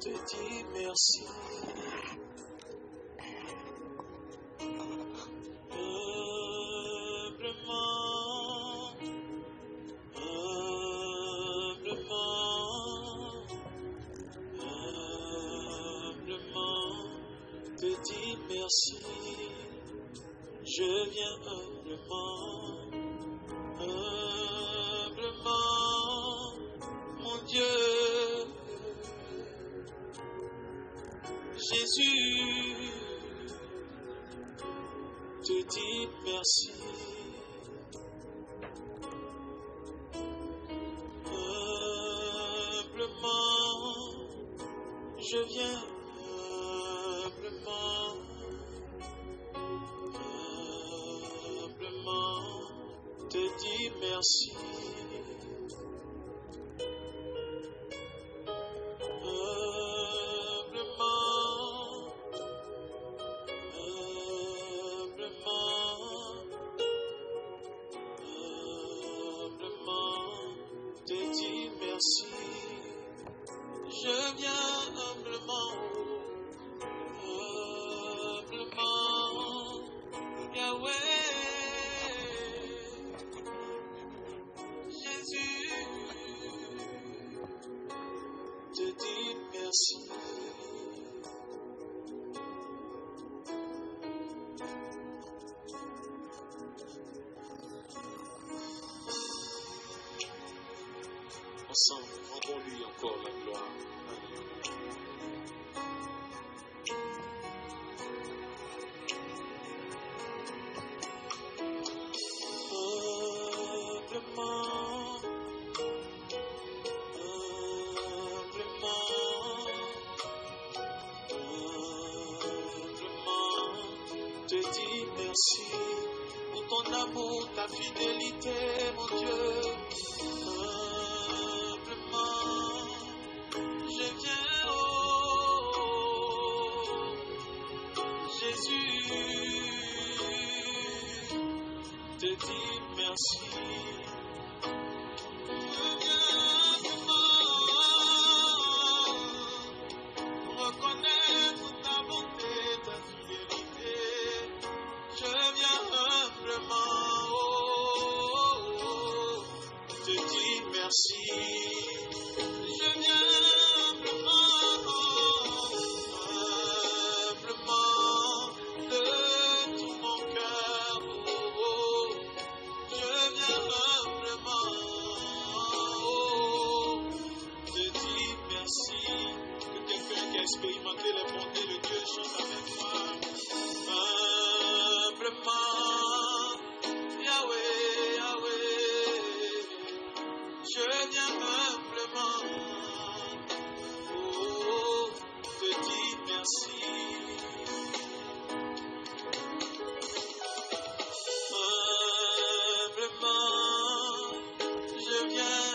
te dis merci. Humblement, humblement, humblement, te dis merci. Je viens humblement, humblement, mon Dieu. Jésus, te dis merci. Humblement, je viens humblement, humblement, te dis merci. Je viens humblement, humblement, Yahweh, Jésus, te dis merci. Ensemble, rendons-lui encore la gloire. Humblement, humblement, te dis merci pour ton amour, ta fidélité, mon Dieu. Je viens, oh Jésus, te dis merci. Je viens pour reconnaître ta bonté, ta fidélité. Je viens humblement, oh, te dis merci. Je viens humblement de tout mon cœur. Oh, je viens humblement, oh, te dis merci. Que quelqu'un qui a expérimenté les bontés de Dieu chante avec moi. Humblement, Yahweh, Yahweh, je viens humblement, oh, te dis merci. Humblement, je viens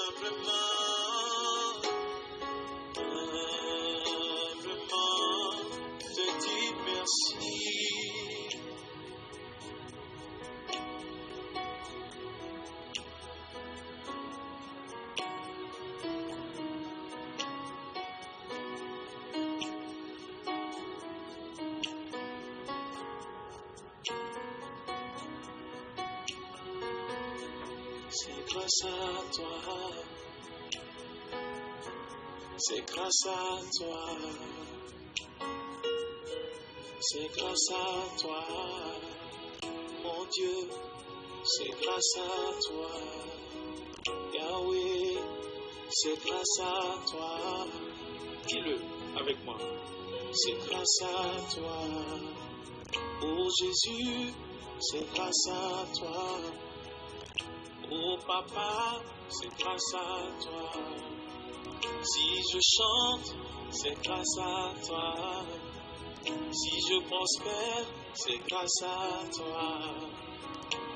humblement, humblement, te dis merci. C'est grâce à toi, c'est grâce à toi, c'est grâce à toi, mon Dieu, c'est grâce à toi, Yahweh, c'est grâce à toi, dis-le avec moi, c'est grâce à toi, oh Jésus, c'est grâce à toi. Oh papa, c'est grâce à toi. Si je chante, c'est grâce à toi. Si je prospère, c'est grâce à toi.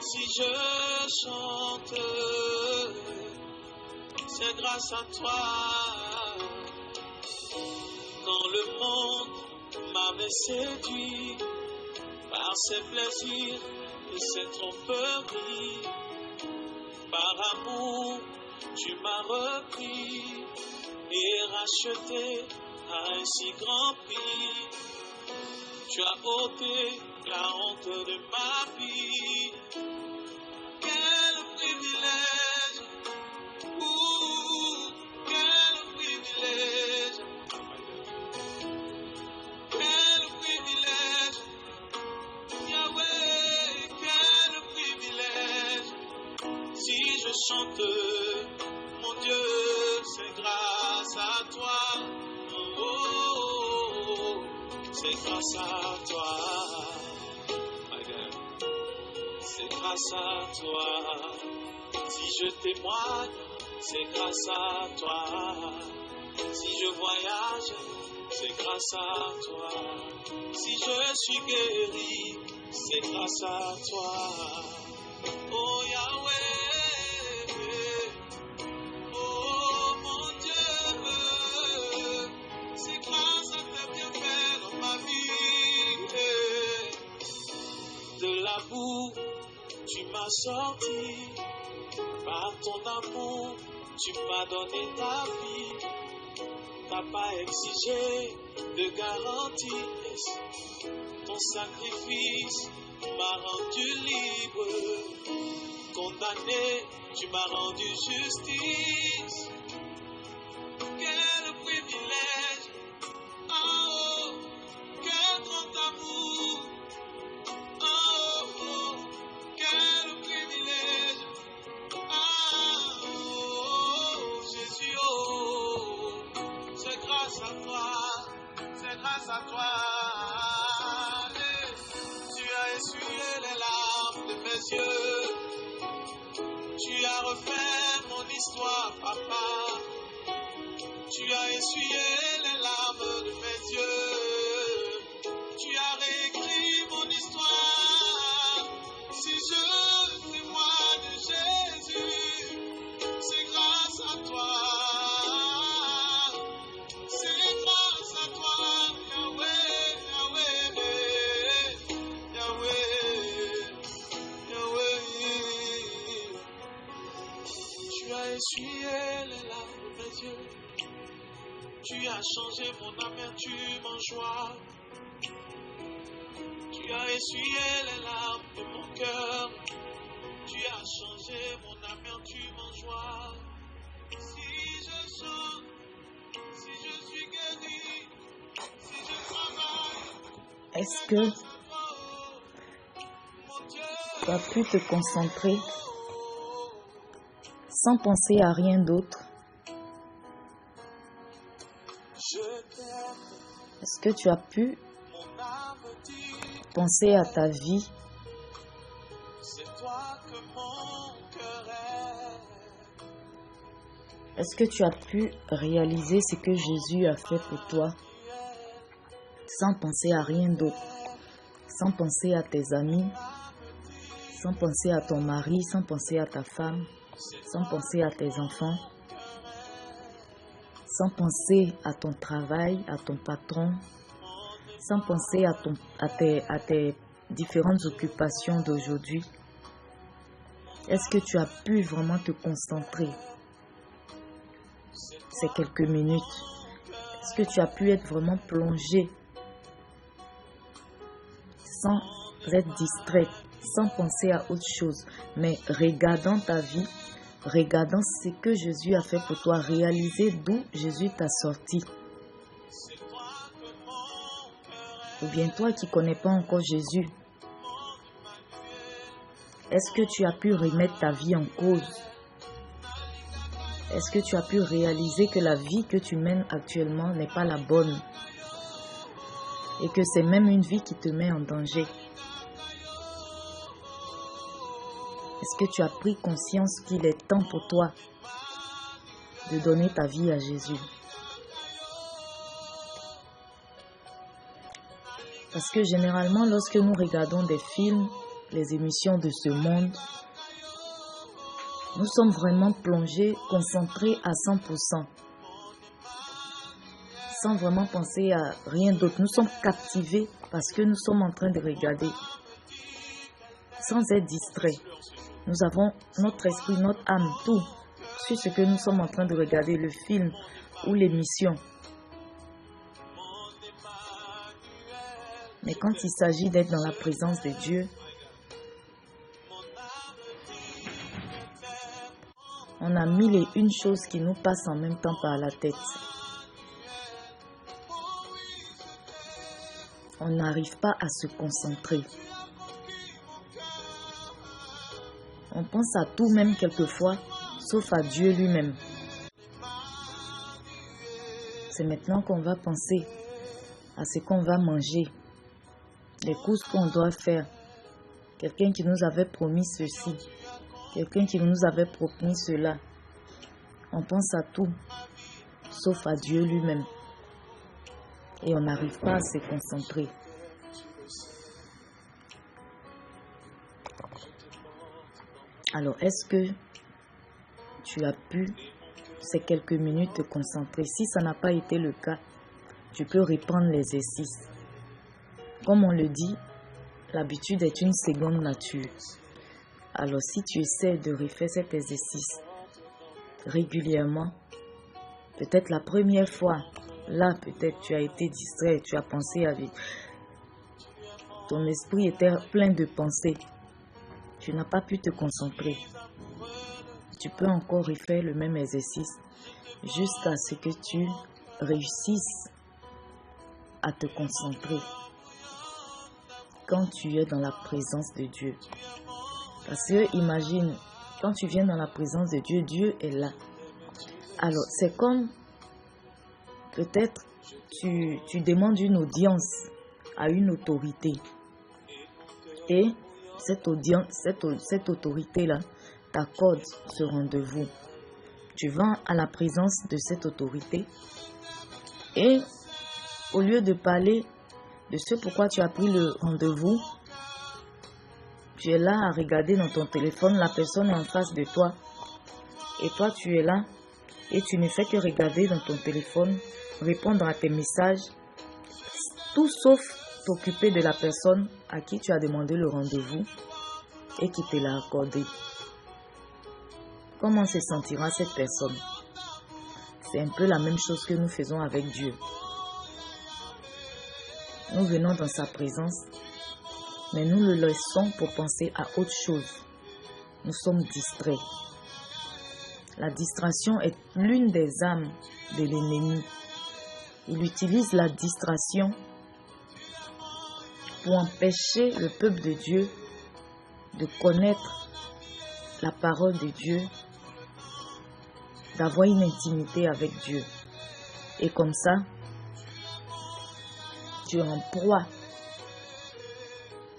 Si je chante, c'est grâce à toi. Quand le monde m'avait séduit par ses plaisirs et ses tromperies, par amour, tu m'as repris et racheté à un si grand prix. Tu as ôté la honte de ma vie. Quel privilège, quel privilège, quel privilège, Yahweh, quel privilège. Si je chante, mon Dieu, c'est grâce à toi. Oh, oh, oh, c'est grâce à toi. C'est grâce à toi. Si je témoigne, c'est grâce à toi. Si je voyage, c'est grâce à toi. Si je suis guéri, c'est grâce à toi. Oh Yahweh, oh mon Dieu, c'est grâce à tes bienfaits dans ma vie. De la boue, tu m'as sorti. Par ton amour, tu m'as donné ta vie. T'as pas exigé de garantie. Ton sacrifice m'a rendu libre. Condamné, tu m'as rendu justice. Quel privilège, oh, quel grand amour, oh, quel privilège, oh, Jésus, oh, c'est grâce à toi, c'est grâce à toi. Tu as essuyé les larmes de mes yeux. Tu as refait mon histoire, papa. Tu as essuyé les larmes de mes yeux. Tu as réécrit mon histoire. Si je témoigne de Jésus, c'est grâce à toi. C'est grâce à toi, Yahweh, Yahweh, Yahweh, Yahweh. Tu as essuyé les larmes de mes yeux. Tu as changé mon amertume en joie. Tu as essuyé les larmes de mon cœur. Tu as changé mon amertume en joie. Si je chante, si je suis guéri, si je travaille, est-ce que tu as pu te concentrer sans penser à rien d'autre? Est-ce que tu as pu penser à ta vie? Est-ce que tu as pu réaliser ce que Jésus a fait pour toi sans penser à rien d'autre? Sans penser à tes amis, sans penser à ton mari, sans penser à ta femme, sans penser à tes enfants, sans penser à ton travail, à ton patron, sans penser à tes différentes occupations d'aujourd'hui. Est-ce que tu as pu vraiment te concentrer ces quelques minutes? Est-ce que tu as pu être vraiment plongé sans être distrait, sans penser à autre chose, mais regardant ta vie, regardant ce que Jésus a fait pour toi, réaliser d'où Jésus t'a sorti? Ou bien toi qui ne connais pas encore Jésus, est-ce que tu as pu remettre ta vie en cause? Est-ce que tu as pu réaliser que la vie que tu mènes actuellement n'est pas la bonne? Et que c'est même une vie qui te met en danger? Est-ce que tu as pris conscience qu'il est temps pour toi de donner ta vie à Jésus? Parce que généralement, lorsque nous regardons des films, les émissions de ce monde, nous sommes vraiment plongés, concentrés à 100%, sans vraiment penser à rien d'autre. Nous sommes captivés parce que nous sommes en train de regarder, sans être distraits. Nous avons notre esprit, notre âme, tout sur ce que nous sommes en train de regarder, le film ou l'émission. Mais quand il s'agit d'être dans la présence de Dieu, on a mille et une choses qui nous passent en même temps par la tête. On n'arrive pas à se concentrer. On pense à tout même quelquefois, sauf à Dieu lui-même. C'est maintenant qu'on va penser à ce qu'on va manger, les courses qu'on doit faire, quelqu'un qui nous avait promis ceci, quelqu'un qui nous avait promis cela. On pense à tout, sauf à Dieu lui-même. Et on n'arrive pas à se concentrer. Alors, est-ce que tu as pu ces quelques minutes te concentrer? Si ça n'a pas été le cas, tu peux reprendre l'exercice. Comme on le dit, l'habitude est une seconde nature. Alors, si tu essaies de refaire cet exercice régulièrement, peut-être la première fois, là, peut-être tu as été distrait, tu as pensé avec... Ton esprit était plein de pensées. Tu n'as pas pu te concentrer. Tu peux encore refaire le même exercice jusqu'à ce que tu réussisses à te concentrer quand tu es dans la présence de Dieu. Parce que imagine, quand tu viens dans la présence de Dieu, Dieu est là. Alors, c'est comme peut-être tu demandes une audience à une autorité. Et cette autorité-là t'accorde ce rendez-vous. Tu vas à la présence de cette autorité et au lieu de parler de ce pourquoi tu as pris le rendez-vous, tu es là à regarder dans ton téléphone, la personne est en face de toi et toi tu es là et tu ne fais que regarder dans ton téléphone, répondre à tes messages, tout sauf t'occuper de la personne à qui tu as demandé le rendez-vous et qui te l'a accordé. Comment se sentira cette personne? C'est un peu la même chose que nous faisons avec Dieu. Nous venons dans sa présence, mais nous le laissons pour penser à autre chose. Nous sommes distraits. La distraction est l'une des armes de l'ennemi. Il utilise la distraction pour empêcher le peuple de Dieu de connaître la parole de Dieu, d'avoir une intimité avec Dieu. Et comme ça, tu es en proie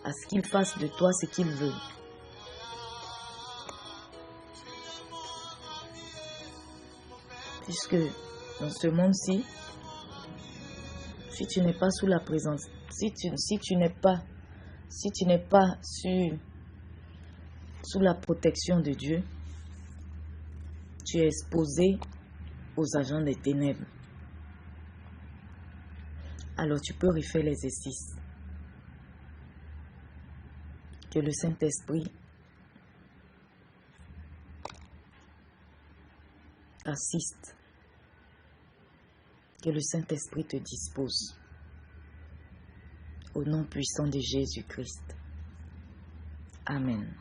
à ce qu'il fasse de toi ce qu'il veut. Puisque dans ce monde-ci, si tu n'es pas sous la présence, si tu n'es pas sous la protection de Dieu, tu es exposé aux agents des ténèbres. Alors tu peux refaire l'exercice. Que le Saint-Esprit assiste. Que le Saint-Esprit te dispose. Au nom puissant de Jésus-Christ. Amen.